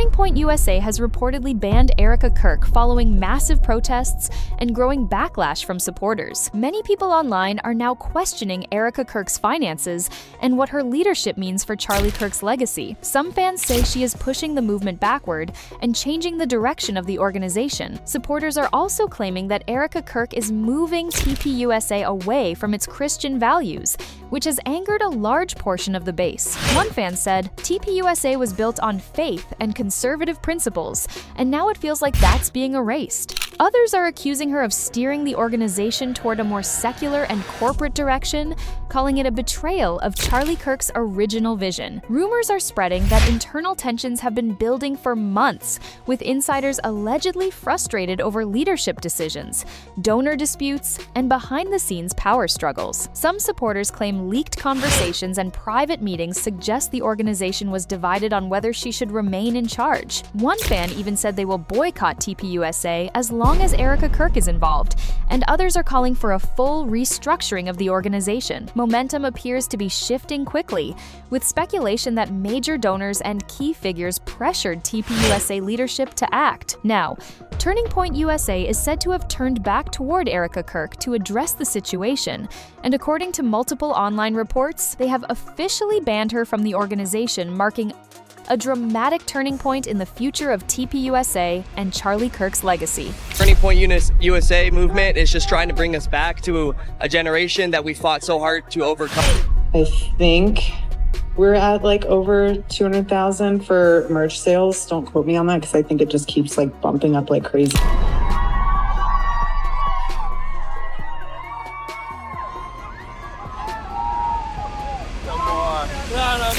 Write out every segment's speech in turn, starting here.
Turning Point USA has reportedly banned Erika Kirk following massive protests and growing backlash from supporters. Many people online are now questioning Erika Kirk's finances and what her leadership means for Charlie Kirk's legacy. Some fans say she is pushing the movement backward and changing the direction of the organization. Supporters are also claiming that Erika Kirk is moving TPUSA away from its Christian values, which has angered a large portion of the base. One fan said, TPUSA was built on faith and conservative principles, and now it feels like that's being erased. Others are accusing her of steering the organization toward a more secular and corporate direction, calling it a betrayal of Charlie Kirk's original vision. Rumors are spreading that internal tensions have been building for months, with insiders allegedly frustrated over leadership decisions, donor disputes, and behind-the-scenes power struggles. Some supporters claim leaked conversations and private meetings suggest the organization was divided on whether she should remain in charge. One fan even said they will boycott TPUSA as long as Erika Kirk is involved, and others are calling for a full restructuring of the organization. Momentum appears to be shifting quickly, with speculation that major donors and key figures pressured TPUSA leadership to act. Now, Turning Point USA is said to have turned back toward Erika Kirk to address the situation, and according to multiple online reports, they have officially banned her from the organization, marking a dramatic turning point in the future of TPUSA and Charlie Kirk's legacy. Turning Point USA movement is just trying to bring us back to a generation that we fought so hard to overcome. I think we're at like over 200,000 for merch sales. Don't quote me on that because I think it just keeps like bumping up like crazy.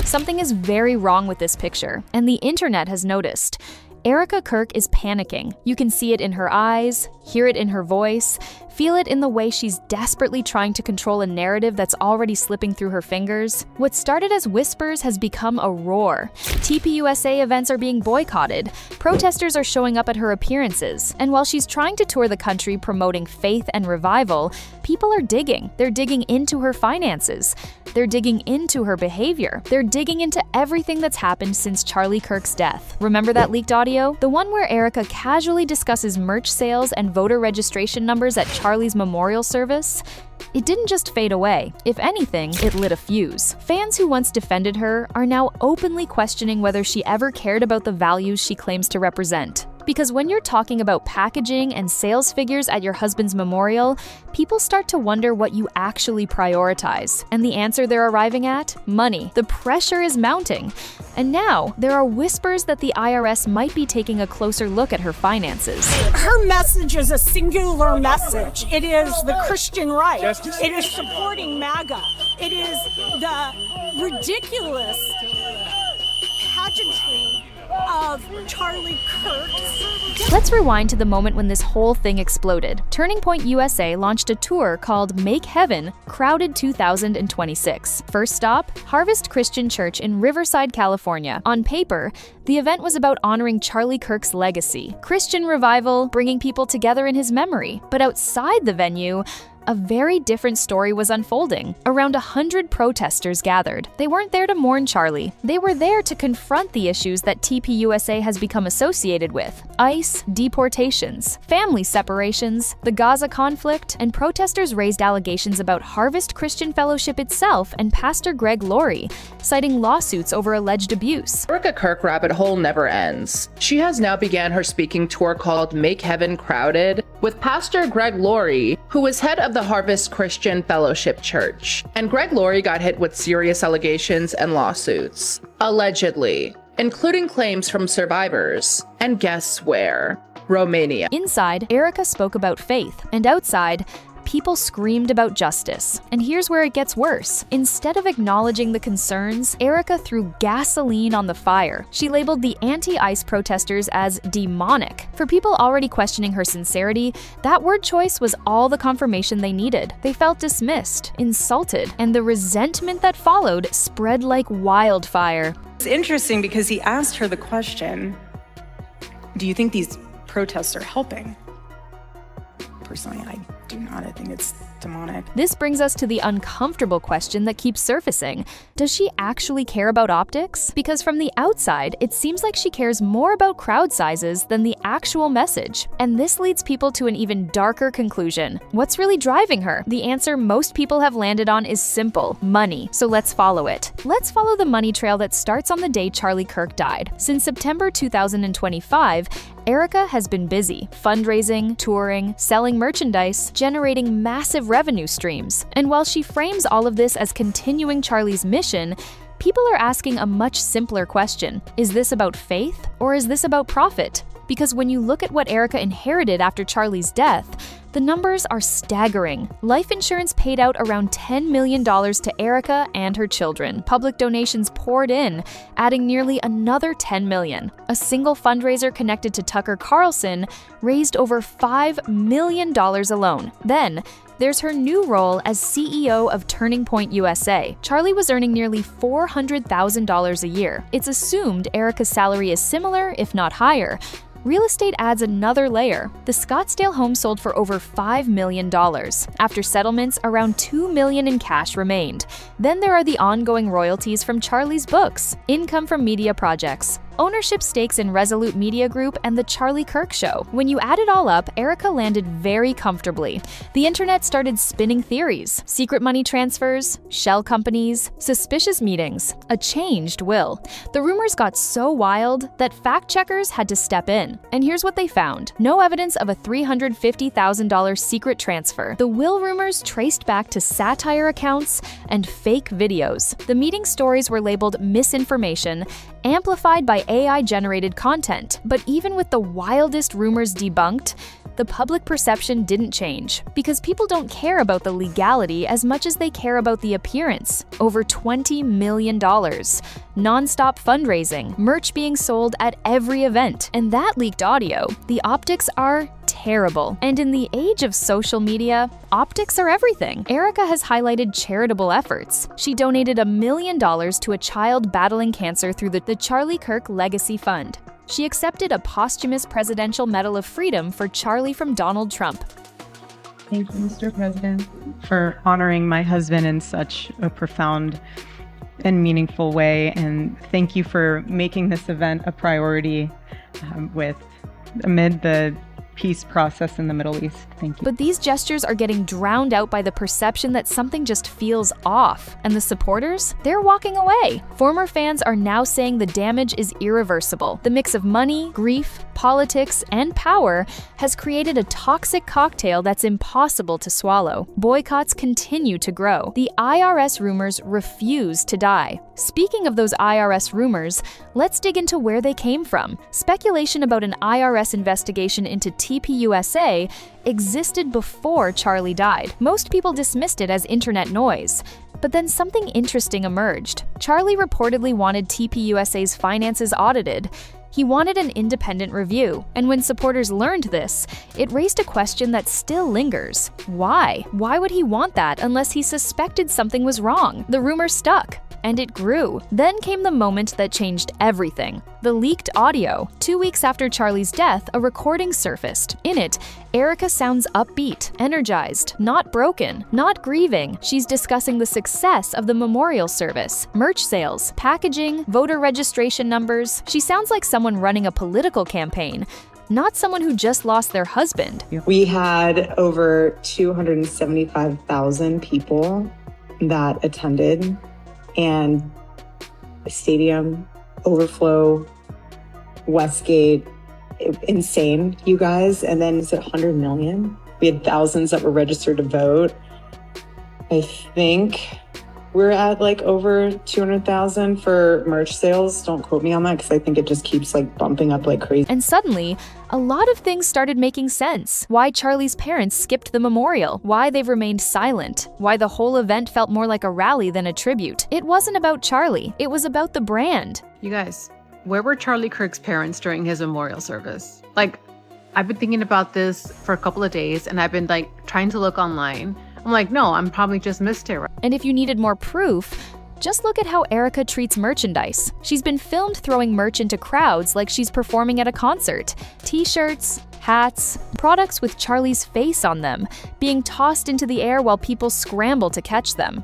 Something is very wrong with this picture, and the internet has noticed. Erika Kirk is panicking. You can see it in her eyes, hear it in her voice, feel it in the way she's desperately trying to control a narrative that's already slipping through her fingers. What started as whispers has become a roar. TPUSA events are being boycotted, protesters are showing up at her appearances, and while she's trying to tour the country promoting faith and revival, people are digging. They're digging into her finances. They're digging into her behavior. They're digging into everything that's happened since Charlie Kirk's death. Remember that leaked audio? The one where Erika casually discusses merch sales and voter registration numbers at Charlie's memorial service? It didn't just fade away. If anything, it lit a fuse. Fans who once defended her are now openly questioning whether she ever cared about the values she claims to represent. Because when you're talking about packaging and sales figures at your husband's memorial, people start to wonder what you actually prioritize. And the answer they're arriving at? Money. The pressure is mounting. And now, there are whispers that the IRS might be taking a closer look at her finances. Her message is a singular message. It is the Christian right. It is supporting MAGA. It is the ridiculous pageantry of Charlie Kirk. Let's rewind to the moment when this whole thing exploded. Turning Point USA launched a tour called Make Heaven Crowded 2026. First stop, Harvest Christian Church in Riverside, California. On paper, the event was about honoring Charlie Kirk's legacy, Christian revival, bringing people together in his memory. But outside the venue, a very different story was unfolding. Around 100 protesters gathered. They weren't there to mourn Charlie. They were there to confront the issues that TPUSA has become associated with: ICE, deportations, family separations, the Gaza conflict, and protesters raised allegations about Harvest Christian Fellowship itself and Pastor Greg Laurie, citing lawsuits over alleged abuse. Erika Kirk rabbit hole never ends. She has now began her speaking tour called Make Heaven Crowded with Pastor Greg Laurie, who was head of the Harvest Christian Fellowship Church. And Greg Laurie got hit with serious allegations and lawsuits, allegedly, including claims from survivors. And guess where? Romania. Inside, Erika spoke about faith, and outside, people screamed about justice. And here's where it gets worse. Instead of acknowledging the concerns, Erika threw gasoline on the fire. She labeled the anti-ICE protesters as demonic. For people already questioning her sincerity, that word choice was all the confirmation they needed. They felt dismissed, insulted, and the resentment that followed spread like wildfire. It's interesting because he asked her the question, do you think these protests are helping? Personally, I do not. I think it's demonic. This brings us to the uncomfortable question that keeps surfacing. Does she actually care about optics? Because from the outside, it seems like she cares more about crowd sizes than the actual message. And this leads people to an even darker conclusion. What's really driving her? The answer most people have landed on is simple: money. So let's follow it. Let's follow the money trail that starts on the day Charlie Kirk died. Since September 2025, Erika has been busy, fundraising, touring, selling merchandise, generating massive revenue streams. And while she frames all of this as continuing Charlie's mission, people are asking a much simpler question. Is this about faith or is this about profit? Because when you look at what Erika inherited after Charlie's death, the numbers are staggering. Life insurance paid out around $10 million to Erika and her children. Public donations poured in, adding nearly another $10 million. A single fundraiser connected to Tucker Carlson raised over $5 million alone. Then, there's her new role as CEO of Turning Point USA. Charlie was earning nearly $400,000 a year. It's assumed Erika's salary is similar, if not higher. Real estate adds another layer. The Scottsdale home sold for over $5 million. After settlements, around $2 million in cash remained. Then there are the ongoing royalties from Charlie's books, income from media projects, ownership stakes in Resolute Media Group, and The Charlie Kirk Show. When you add it all up, Erika landed very comfortably. The internet started spinning theories: secret money transfers, shell companies, suspicious meetings, a changed will. The rumors got so wild that fact-checkers had to step in. And here's what they found: no evidence of a $350,000 secret transfer. The will rumors traced back to satire accounts and fake videos. The meeting stories were labeled misinformation, amplified by AI-generated content. But even with the wildest rumors debunked, the public perception didn't change, because people don't care about the legality as much as they care about the appearance. Over $20 million, non-stop fundraising, merch being sold at every event, and that leaked audio. The optics are terrible. And in the age of social media, optics are everything. Erika has highlighted charitable efforts. She donated $1 million to a child battling cancer through the Charlie Kirk Legacy Fund. She accepted a posthumous Presidential Medal of Freedom for Charlie from Donald Trump. Thank you, Mr. President, for honoring my husband in such a profound and meaningful way. And thank you for making this event a priority amid the peace process in the Middle East. Thank you. But these gestures are getting drowned out by the perception that something just feels off. And the supporters? They're walking away. Former fans are now saying the damage is irreversible. The mix of money, grief, politics, and power has created a toxic cocktail that's impossible to swallow. Boycotts continue to grow. The IRS rumors refuse to die. Speaking of those IRS rumors, let's dig into where they came from. Speculation about an IRS investigation into TPUSA existed before Charlie died. Most people dismissed it as internet noise. But then something interesting emerged. Charlie reportedly wanted TPUSA's finances audited. He wanted an independent review, and when supporters learned this, it raised a question that still lingers. Why? Why would he want that unless he suspected something was wrong? The rumor stuck, and it grew. Then came the moment that changed everything: the leaked audio. 2 weeks after Charlie's death, a recording surfaced. In it, Erika sounds upbeat, energized, not broken, not grieving. She's discussing the success of the memorial service, merch sales, packaging, voter registration numbers. She sounds like someone running a political campaign, not someone who just lost their husband. We had over 275,000 people that attended, and the stadium, overflow, Westgate, insane, you guys. And then is it 100 million? We had thousands that were registered to vote. I think we're at like over 200,000 for merch sales. Don't quote me on that because I think it just keeps like bumping up like crazy. And suddenly, a lot of things started making sense. Why Charlie's parents skipped the memorial, why they've remained silent, why the whole event felt more like a rally than a tribute. It wasn't about Charlie, it was about the brand. You guys, where were Charlie Kirk's parents during his memorial service? Like, I've been thinking about this for a couple of days, and I've been like trying to look online. I'm like, no, I'm probably just missed it. And if you needed more proof, Just look at how Erika treats merchandise. She's been filmed throwing merch into crowds like she's performing at a concert. T-shirts, hats, products with Charlie's face on them, being tossed into the air while people scramble to catch them.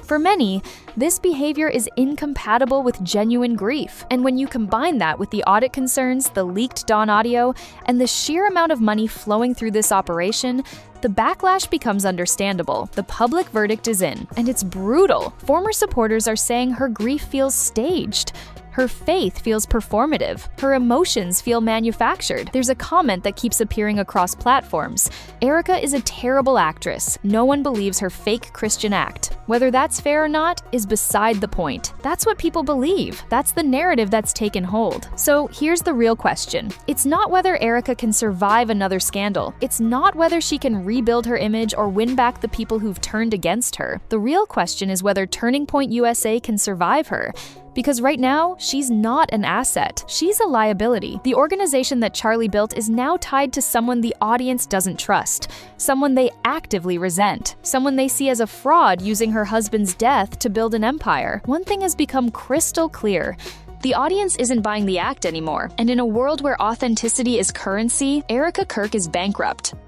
For many, this behavior is incompatible with genuine grief. And when you combine that with the audit concerns, the leaked Dawn audio, and the sheer amount of money flowing through this operation, the backlash becomes understandable. The public verdict is in, and it's brutal. Former supporters are saying her grief feels staged. Her faith feels performative. Her emotions feel manufactured. There's a comment that keeps appearing across platforms. Erika is a terrible actress. No one believes her fake Christian act. Whether that's fair or not is beside the point. That's what people believe. That's the narrative that's taken hold. So here's the real question. It's not whether Erika can survive another scandal. It's not whether she can rebuild her image or win back the people who've turned against her. The real question is whether Turning Point USA can survive her. Because right now, she's not an asset. She's a liability. The organization that Charlie built is now tied to someone the audience doesn't trust, someone they actively resent, someone they see as a fraud using her husband's death to build an empire. One thing has become crystal clear. The audience isn't buying the act anymore, and in a world where authenticity is currency, Erika Kirk is bankrupt.